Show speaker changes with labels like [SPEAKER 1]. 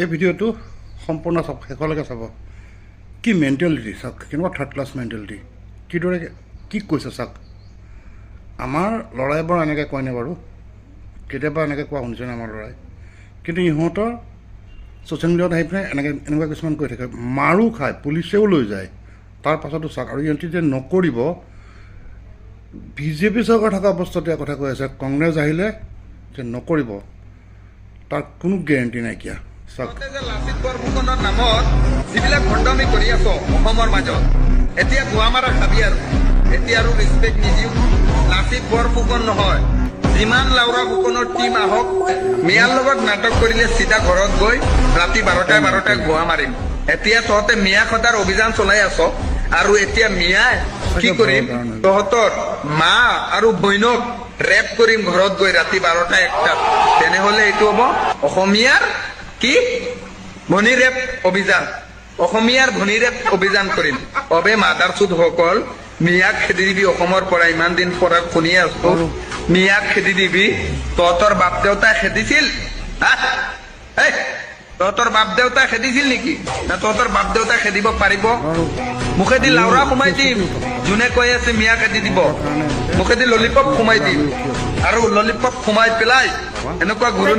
[SPEAKER 1] এই ভিডিঅ'টো সম্পূৰ্ণ চাওক, শেষলৈকে চাব। কি মেণ্টেলিটি চাওক, কেনেকুৱা থাৰ্ড ক্লাছ মেণ্টেলিটি, কিদৰে কি কৈছে চাওক। আমাৰ ল'ৰাই বাৰু এনেকৈ কয়নে বাৰু, কেতিয়াবা এনেকৈ কোৱা শুনিছেনে আমাৰ ল'ৰাই? কিন্তু ইহঁতৰ ছ'চিয়েল মিডিয়াত আহি পিনে এনেকুৱা কিছুমান কৈ থাকে, মাৰো খায়, পুলিচেও লৈ যায়। তাৰ পাছতো চাওক, আৰু ইহঁতি যে নকৰিব, বিজেপি চৰকাৰ থকা অৱস্থাতে কথা কৈ আছে, কংগ্ৰেছ আহিলে যে নকৰিব, তাৰ কোনো গেৰেণ্টি নাইকিয়া।
[SPEAKER 2] লাচিত বৰফুকনৰ নামত যিবিলাক ভণ্ডামি কৰি আছ অসমৰ মাজত, এতিয়া গোৱামাৰা খাবি আৰু এতিয়া আৰু ৰেচপেক্ট নিদিওঁ। লাচিত বৰফুকন নহয়, যিমান লাউৰা ফুকনৰ টিম আহক, মিয়াৰ লগত নাটক কৰিলে চিধা ঘৰত গৈ ৰাতি 12টাই গোৱা মাৰিম। এতিয়া তহঁতে মিয়া খটাৰ অভিযান চলাই আছ, আৰু এতিয়া মিয়াই কি কৰিম, তহঁতৰ মা আৰু বৈনক ৰেপ কৰিম ঘৰত গৈ ৰাতি 12টা 1টাত। তেনেহলে এইটো হ'ব অসমীয়াৰ কি ভনী ৰেপ অভিযান, অসমীয়াৰ ভনী ৰেপ অভিযান কৰিম। অবে মাদাৰ চুদসকল, মিয়াক খেদি দিবি অসমৰ পৰা, ইমান দিন পৰা শুনি আছো, মিয়াক খেদি দিবি। তহঁতৰ বাপ দেউতাই খেদিছিল? তহঁতৰ বাপ দেউতাই খেদিছিল নেকি? না তহঁতৰ বাপ দেউতাই খেদিব পাৰিব? মুখেদি লাউৰা সোমাই দিম, যোনে কৈ আছে মিয়া খেদি দিব, মুখেদি ললিপপ সোমাই দিম, আৰু ললিপপ সোমাই পেলাই এনেকুৱা গুৰু